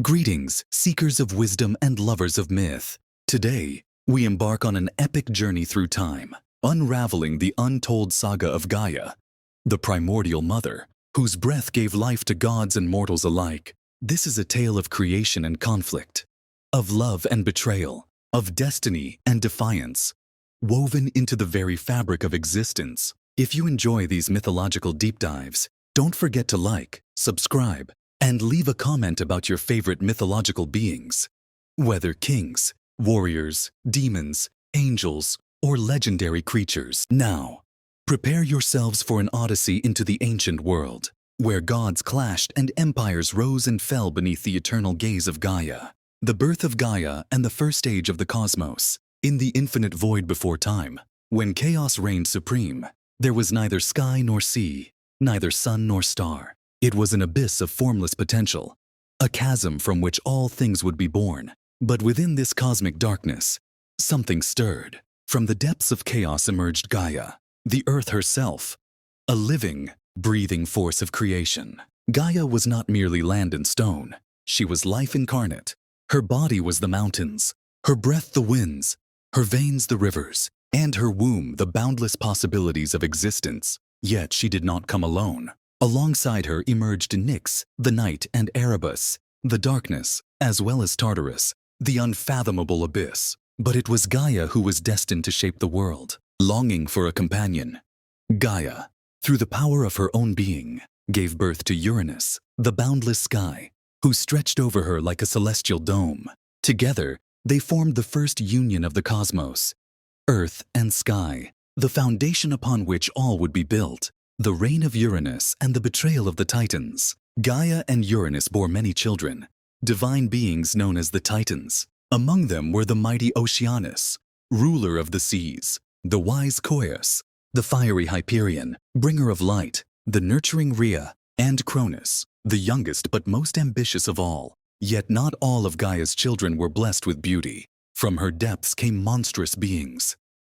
Greetings, seekers of wisdom and lovers of myth. Today, we embark on an epic journey through time, unraveling the untold saga of Gaia, the primordial mother, whose breath gave life to gods and mortals alike. This is a tale of creation and conflict, of love and betrayal, of destiny and defiance, woven into the very fabric of existence. If you enjoy these mythological deep dives, don't forget to like, subscribe, and leave a comment about your favorite mythological beings. Whether kings, warriors, demons, angels, or legendary creatures. Now, prepare yourselves for an odyssey into the ancient world, where gods clashed and empires rose and fell beneath the eternal gaze of Gaia. The birth of Gaia and the first age of the cosmos. In the infinite void before time, when chaos reigned supreme, there was neither sky nor sea, neither sun nor star. It was an abyss of formless potential, a chasm from which all things would be born. But within this cosmic darkness, something stirred. From the depths of chaos emerged Gaia, the earth herself, a living, breathing force of creation. Gaia was not merely land and stone. She was life incarnate. Her body was the mountains, her breath the winds, her veins the rivers, and her womb the boundless possibilities of existence. Yet she did not come alone. Alongside her emerged Nyx, the night, and Erebus, the darkness, as well as Tartarus, the unfathomable abyss. But it was Gaia who was destined to shape the world, longing for a companion. Gaia, through the power of her own being, gave birth to Uranus, the boundless sky, who stretched over her like a celestial dome. Together, they formed the first union of the cosmos, earth and sky, the foundation upon which all would be built. The reign of Uranus and the betrayal of the Titans. Gaia and Uranus bore many children, divine beings known as the Titans. Among them were the mighty Oceanus, ruler of the seas, the wise Coeus, the fiery Hyperion, bringer of light, the nurturing Rhea, and Cronus, the youngest but most ambitious of all. Yet not all of Gaia's children were blessed with beauty. From her depths came monstrous beings.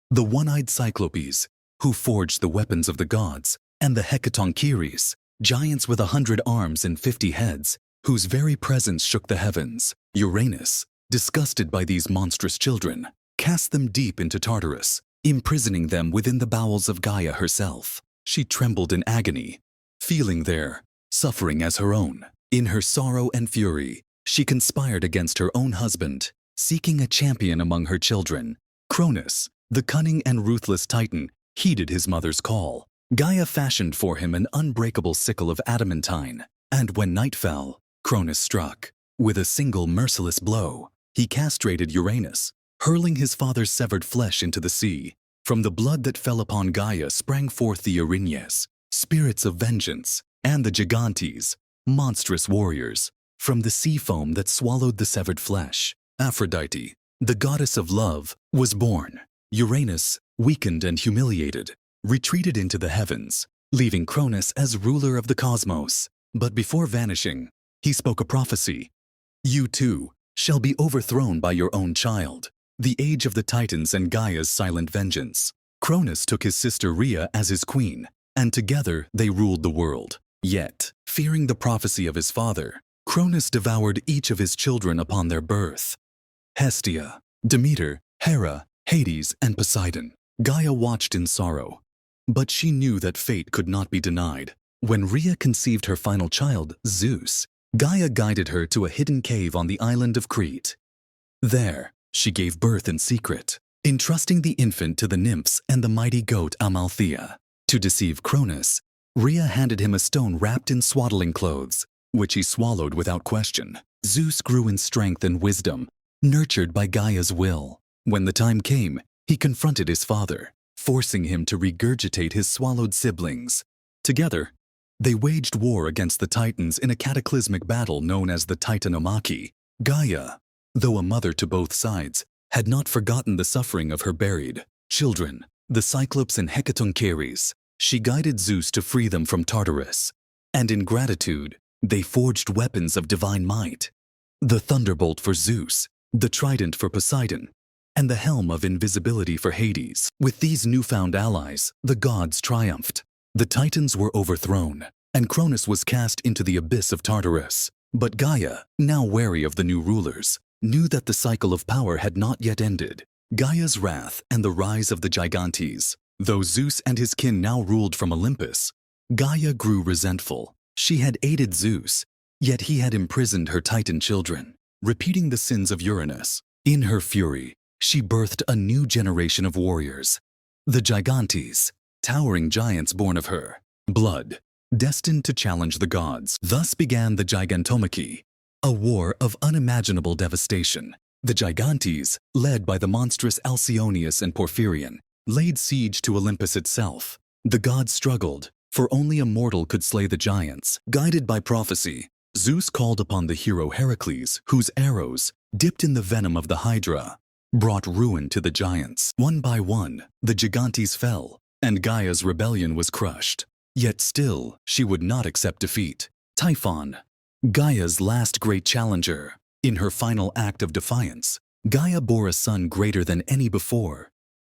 The one-eyed Cyclopes, who forged the weapons of the gods, and the Hecatoncheires, giants with 100 arms and 50 heads, whose very presence shook the heavens. Uranus, disgusted by these monstrous children, cast them deep into Tartarus, imprisoning them within the bowels of Gaia herself. She trembled in agony, feeling their suffering as her own. In her sorrow and fury, she conspired against her own husband, seeking a champion among her children. Cronus, the cunning and ruthless Titan, heeded his mother's call. Gaia fashioned for him an unbreakable sickle of adamantine, and when night fell, Cronus struck. With a single merciless blow, he castrated Uranus, hurling his father's severed flesh into the sea. From the blood that fell upon Gaia sprang forth the Erinyes, spirits of vengeance, and the Gigantes, monstrous warriors. From the sea foam that swallowed the severed flesh, Aphrodite, the goddess of love, was born. Uranus, weakened and humiliated, retreated into the heavens, leaving Cronus as ruler of the cosmos. But before vanishing, he spoke a prophecy. You too shall be overthrown by your own child, the age of the Titans and Gaia's silent vengeance. Cronus took his sister Rhea as his queen, and together they ruled the world. Yet, fearing the prophecy of his father, Cronus devoured each of his children upon their birth. Hestia, Demeter, Hera, Hades, and Poseidon. Gaia watched in sorrow. But she knew that fate could not be denied. When Rhea conceived her final child, Zeus, Gaia guided her to a hidden cave on the island of Crete. There, she gave birth in secret, entrusting the infant to the nymphs and the mighty goat Amalthea. To deceive Cronus, Rhea handed him a stone wrapped in swaddling clothes, which he swallowed without question. Zeus grew in strength and wisdom, nurtured by Gaia's will. When the time came, he confronted his father, forcing him to regurgitate his swallowed siblings. Together, they waged war against the Titans in a cataclysmic battle known as the Titanomachy. Gaia, though a mother to both sides, had not forgotten the suffering of her buried children, the Cyclops and Hecatoncheires. She guided Zeus to free them from Tartarus, and in gratitude, they forged weapons of divine might. The thunderbolt for Zeus, the trident for Poseidon, and the helm of invisibility for Hades. With these newfound allies, the gods triumphed. The Titans were overthrown, and Cronus was cast into the abyss of Tartarus. But Gaia, now wary of the new rulers, knew that the cycle of power had not yet ended. Gaia's wrath and the rise of the Gigantes. Though Zeus and his kin now ruled from Olympus, Gaia grew resentful. She had aided Zeus, yet he had imprisoned her Titan children, repeating the sins of Uranus. In her fury, she birthed a new generation of warriors, the Gigantes, towering giants born of her blood, destined to challenge the gods. Thus began the Gigantomachy, a war of unimaginable devastation. The Gigantes, led by the monstrous Alcyoneus and Porphyrion, laid siege to Olympus itself. The gods struggled, for only a mortal could slay the giants. Guided by prophecy, Zeus called upon the hero Heracles, whose arrows, dipped in the venom of the Hydra, brought ruin to the giants. One by one, the Gigantes fell, and Gaia's rebellion was crushed. Yet still, she would not accept defeat. Typhon, Gaia's last great challenger. In her final act of defiance, Gaia bore a son greater than any before.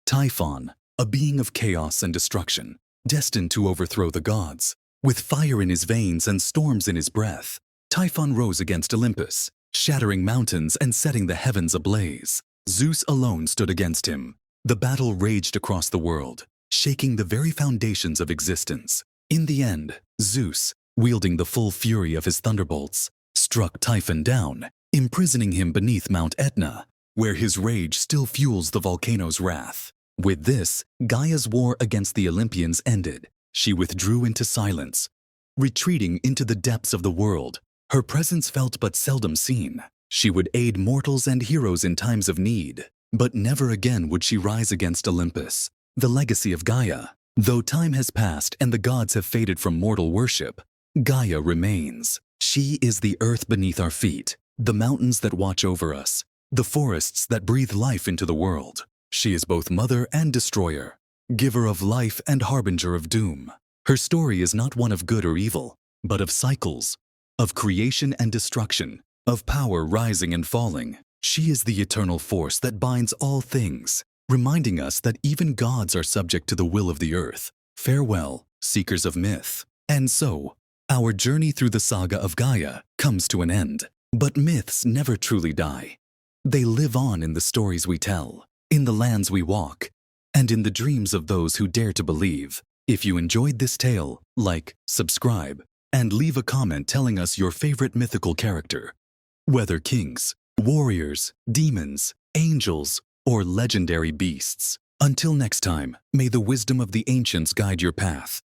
Typhon, a being of chaos and destruction, destined to overthrow the gods. With fire in his veins and storms in his breath, Typhon rose against Olympus, shattering mountains and setting the heavens ablaze. Zeus alone stood against him. The battle raged across the world, shaking the very foundations of existence. In the end, Zeus, wielding the full fury of his thunderbolts, struck Typhon down, imprisoning him beneath Mount Etna, where his rage still fuels the volcano's wrath. With this, Gaia's war against the Olympians ended. She withdrew into silence, retreating into the depths of the world, her presence felt but seldom seen. She would aid mortals and heroes in times of need, but never again would she rise against Olympus. The legacy of Gaia. Though time has passed and the gods have faded from mortal worship, Gaia remains. She is the earth beneath our feet, the mountains that watch over us, the forests that breathe life into the world. She is both mother and destroyer, giver of life and harbinger of doom. Her story is not one of good or evil, but of cycles, of creation and destruction, of power rising and falling. She is the eternal force that binds all things, reminding us that even gods are subject to the will of the earth. Farewell, seekers of myth. And so, our journey through the saga of Gaia comes to an end. But myths never truly die. They live on in the stories we tell, in the lands we walk, and in the dreams of those who dare to believe. If you enjoyed this tale, like, subscribe, and leave a comment telling us your favorite mythical character. Whether kings, warriors, demons, angels, or legendary beasts. Until next time, may the wisdom of the ancients guide your path.